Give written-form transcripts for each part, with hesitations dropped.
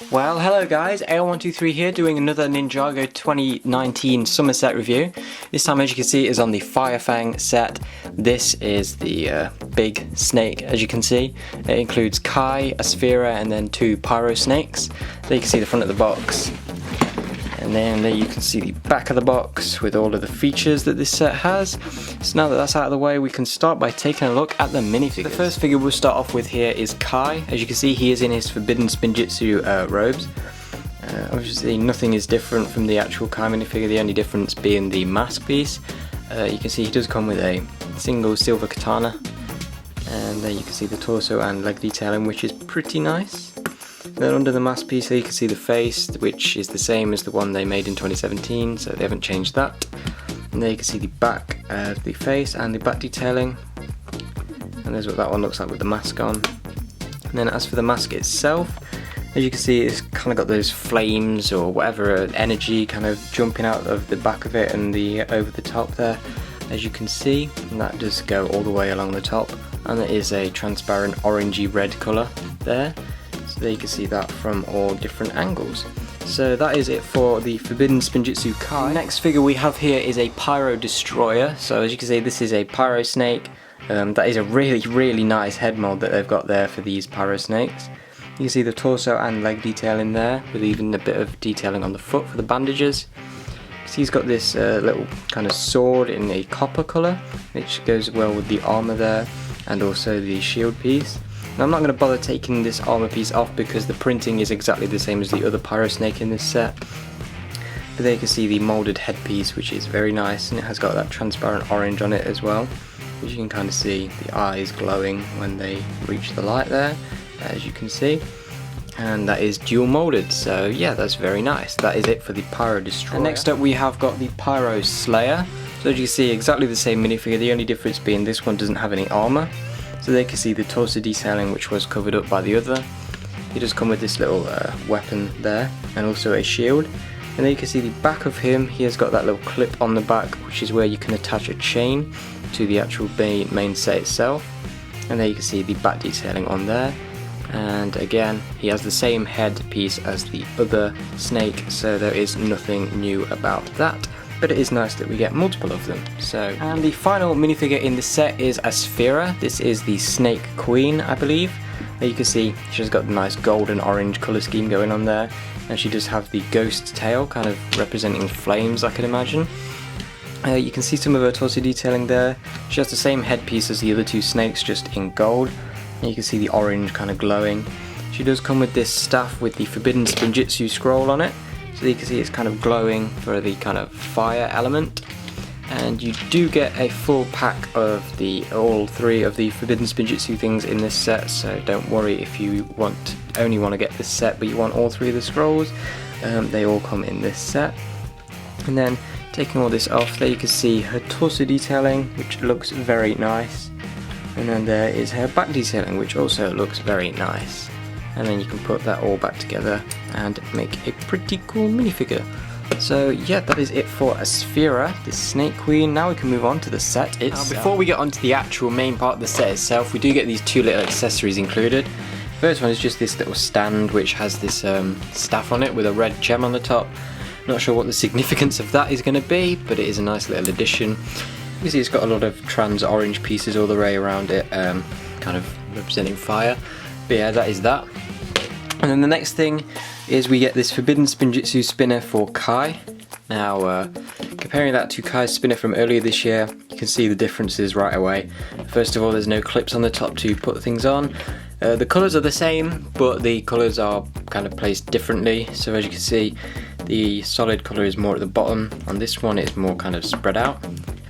Well, hello guys, AL123 here doing another Ninjago 2019 summer set review. This time, as you can see, is on the Fang set. This is the big snake, as you can see. It includes Kai, a Sphera, and then 2 Pyro snakes. There you can see the front of the box. And then there you can see the back of the box with all of the features that this set has. So now that that's out of the way, we can start by taking a look at the minifigures. The first figure we'll start off with here is Kai. As you can see, he is in his forbidden Spinjitzu robes. Obviously nothing is different from the actual Kai minifigure, the only difference being the mask piece. You can see he does come with a single silver katana. And there you can see the torso and leg detailing, which is pretty nice. Then under the mask piece there you can see the face, which is the same as the one they made in 2017, so they haven't changed that. And there you can see the back of the face and the back detailing. And there's what that one looks like with the mask on. And then as for the mask itself, as you can see, it's kind of got those flames or whatever energy kind of jumping out of the back of it and the over the top there, as you can see. And that does go all the way along the top. And there is a transparent orangey red colour there. So there you can see that from all different angles. So that is it for the Forbidden Spinjitzu Kai. The next figure we have here is a Pyro Destroyer. So as you can see, this is a Pyro Snake. That is a really nice head mold that they've got there for these Pyro Snakes. You can see the torso and leg detailing there, with even a bit of detailing on the foot for the bandages. So he's got this little kind of sword in a copper colour, which goes well with the armour there, and also the shield piece. Now, I'm not going to bother taking this armour piece off because the printing is exactly the same as the other Pyro Snake in this set. But there you can see the moulded headpiece, which is very nice, and it has got that transparent orange on it as well, which you can kind of see the eyes glowing when they reach the light there, as you can see. And that is dual moulded, so yeah, that's very nice. That is it for the Pyro Destroyer. And next up we have got the Pyro Slayer. So as you can see, exactly the same minifigure, the only difference being this one doesn't have any armour. So there you can see the torso detailing, which was covered up by the other. He does come with this little weapon there, and also a shield. And there you can see the back of him. He has got that little clip on the back, which is where you can attach a chain to the actual main set itself. And there you can see the back detailing on there. And again, he has the same head piece as the other snake, so there is nothing new about that. But it is nice that we get multiple of them. And the final minifigure in the set is a Sphera. This is the Snake Queen, I believe. There you can see she's got the nice golden orange colour scheme going on there, and she does have the ghost tail, kind of representing flames, I can imagine. You can see some of her torso detailing there. She has the same headpiece as the other 2 snakes, just in gold. And you can see the orange kind of glowing. She does come with this staff with the Forbidden Spinjitzu scroll on it. So you can see it's kind of glowing for the kind of fire element. And you do get a full pack of all 3 of the Forbidden Spinjitzu things in this set, so don't worry if you only want to get this set but you want all 3 of the scrolls. They all come in this set. And then taking all this off, there you can see her torso detailing, which looks very nice. And then there is her back detailing, which also looks very nice. And then you can put that all back together and make a pretty cool minifigure. So yeah, that is it for a Sphera, the Snake Queen. Now we can move on to the set itself. Now, before we get on to the actual main part of the set itself, we do get these 2 little accessories included. First one is just this little stand which has this staff on it with a red gem on the top. Not sure what the significance of that is going to be, but it is a nice little addition. You can see it's got a lot of trans orange pieces all the way around it, kind of representing fire. But yeah, that is that. And then the next thing is we get this Forbidden Spinjitzu spinner for Kai. Now, comparing that to Kai's spinner from earlier this year, you can see the differences right away. First of all, there's no clips on the top to put things on. The colours are the same, but the colours are kind of placed differently. So as you can see, the solid colour is more at the bottom. On this one, it's more kind of spread out.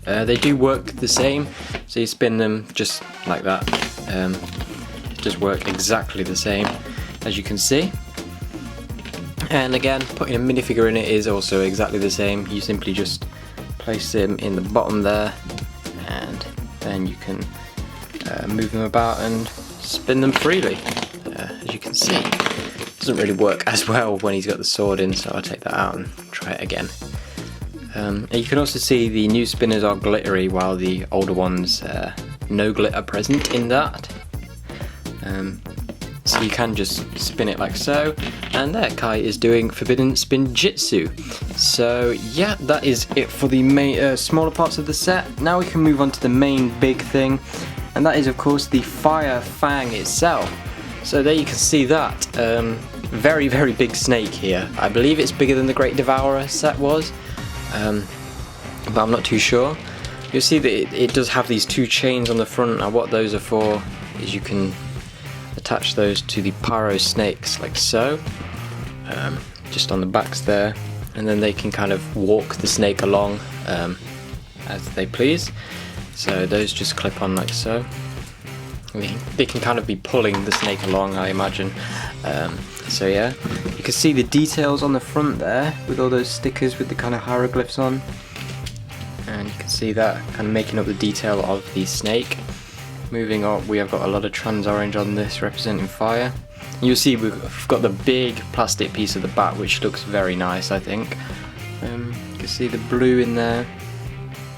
They do work the same, so you spin them just like that. It does work exactly the same, as you can see. And again, putting a minifigure in it is also exactly the same. You simply just place them in the bottom there, and then you can move them about and spin them freely, as you can see. It doesn't really work as well when he's got the sword in, so I'll take that out and try it again. You can also see the new spinners are glittery, while the older ones no glitter present in that. So you can just spin it like so, and there, Kai is doing Forbidden Spinjitzu. So yeah, that is it for the main, smaller parts of the set. Now we can move on to the main big thing, and that is of course the Fire Fang itself. So there you can see that, very big snake here. I believe it's bigger than the Great Devourer set was, but I'm not too sure. You'll see that it does have these two chains on the front, and what those are for is you can attach those to the Pyro snakes like so, just on the backs there, and then they can kind of walk the snake along as they please. So those just clip on like so. They can kind of be pulling the snake along, I imagine. So yeah, you can see the details on the front there with all those stickers with the kind of hieroglyphs on, and you can see that kind of making up the detail of the snake. Moving on, we have got a lot of trans orange on this representing fire. You'll see we've got the big plastic piece of the bat, which looks very nice, I think. You can see the blue in there,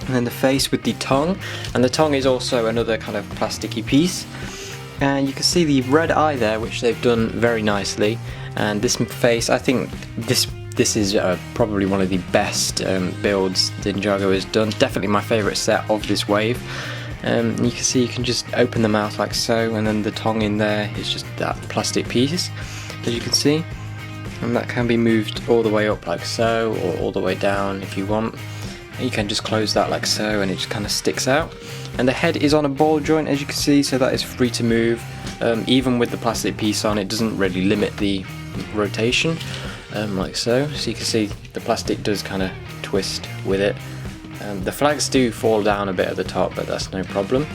and then the face with the tongue, and the tongue is also another kind of plasticky piece. And you can see the red eye there, which they've done very nicely. And this face, I think this is probably one of the best builds Ninjago has done. Definitely my favourite set of this wave. You can see you can just open the mouth like so, and then the tongue in there is just that plastic piece, as you can see, and that can be moved all the way up like so, or all the way down if you want. And you can just close that like so, and it just kind of sticks out. And the head is on a ball joint, as you can see, so that is free to move. Even with the plastic piece on, it doesn't really limit the rotation, like so. So you can see the plastic does kind of twist with it. The flags do fall down a bit at the top, but that's no problem.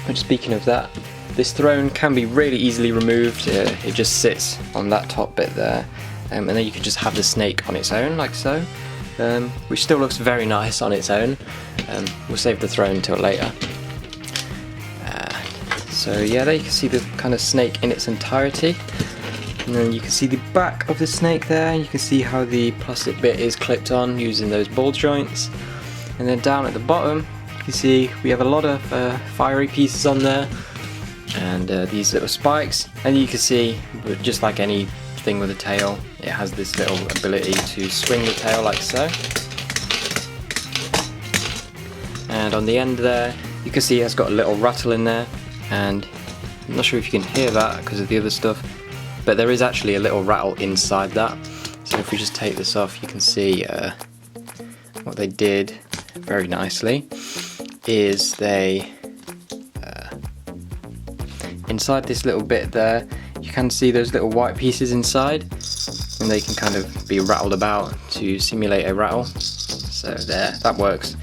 But speaking of that, this throne can be really easily removed. It just sits on that top bit there, and then you can just have the snake on its own, like so, which still looks very nice on its own. We'll save the throne until later. So yeah, there you can see the kind of snake in its entirety. And then you can see the back of the snake there, and you can see how the plastic bit is clipped on using those ball joints. And then down at the bottom, you can see we have a lot of fiery pieces on there, and these little spikes. And you can see, just like anything with a tail, it has this little ability to swing the tail like so. And on the end there, you can see it's got a little rattle in there, and I'm not sure if you can hear that because of the other stuff, but there is actually a little rattle inside that. So if we just take this off, you can see what they did very nicely is they inside this little bit there, you can see those little white pieces inside, and they can kind of be rattled about to simulate a rattle. So there, that works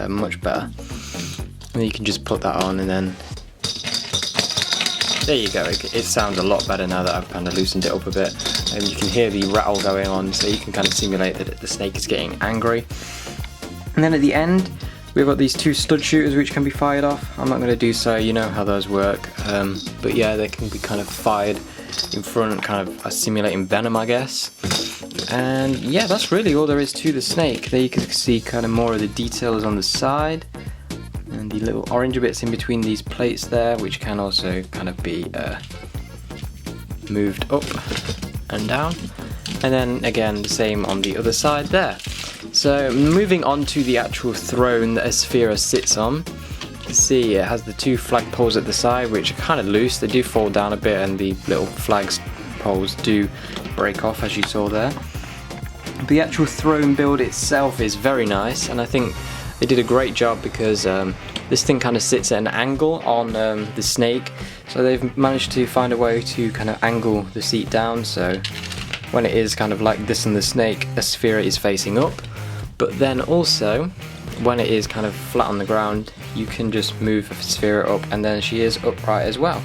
much better. And you can just put that on, and then there you go. It sounds a lot better now that I've kind of loosened it up a bit, and you can hear the rattle going on, so you can kind of simulate that the snake is getting angry. And then at the end, we've got these two stud shooters which can be fired off. I'm not going to do so, you know how those work. But yeah, they can be kind of fired in front, kind of simulating venom, I guess. And yeah, that's really all there is to the snake. There you can see kind of more of the details on the side, and the little orange bits in between these plates there, which can also kind of be moved up and down. And then again, the same on the other side there. So moving on to the actual throne that Asphira sits on, you can see it has the two flag poles at the side, which are kind of loose. They do fall down a bit, and the little flags poles do break off, as you saw there. But the actual throne build itself is very nice, and I think they did a great job because this thing kind of sits at an angle on the snake, so they've managed to find a way to kind of angle the seat down, so when it is kind of like this on the snake, Asphira is facing up. But then also, when it is kind of flat on the ground, you can just move Asphira up, and then she is upright as well.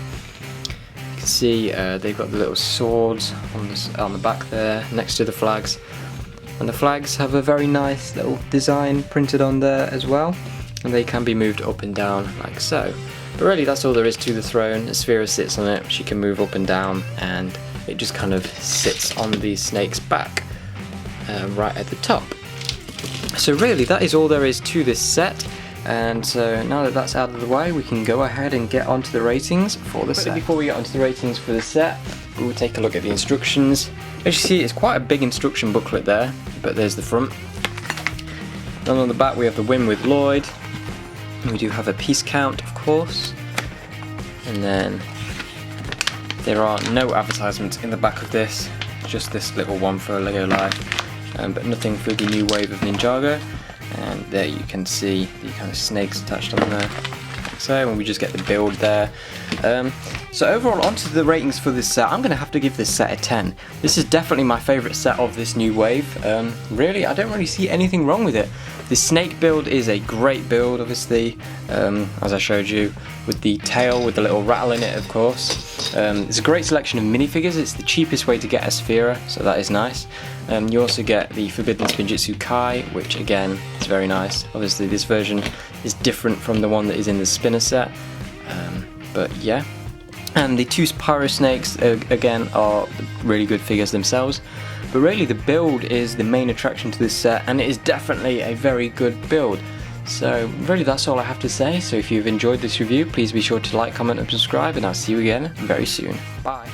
You can see they've got the little swords on the back there, next to the flags. And the flags have a very nice little design printed on there as well, and they can be moved up and down like so. But really that's all there is to the throne. Asphira sits on it, she can move up and down, and it just kind of sits on the snake's back, right at the top. So really that is all there is to this set. And so now that that's out of the way, we can go ahead and get onto the ratings for the set. Before we get onto the ratings for the set, we'll take a look at the instructions. As you see, it's quite a big instruction booklet there, but there's the front. Then on the back we have the win with Lloyd. We do have a piece count, of course. And then there are no advertisements in the back of this, just this little one for Lego Live, but nothing for the new wave of Ninjago. And there you can see the kind of snakes attached on there. So when we just get the build there. So overall, onto the ratings for this set, I'm going to have to give this set a 10. This is definitely my favourite set of this new wave. Really, I don't really see anything wrong with it. The snake build is a great build, obviously, as I showed you, with the tail with the little rattle in it, of course. It's a great selection of minifigures. It's the cheapest way to get a Sphera, so that is nice. You also get the Forbidden Spinjitzu Kai, which again is very nice. Obviously this version is different from the one that is in the spinner set, but yeah. And the two Pyro Snakes again are really good figures themselves, but really the build is the main attraction to this set, and it is definitely a very good build. So really that's all I have to say. So if you've enjoyed this review, please be sure to like, comment and subscribe, and I'll see you again very soon. Bye.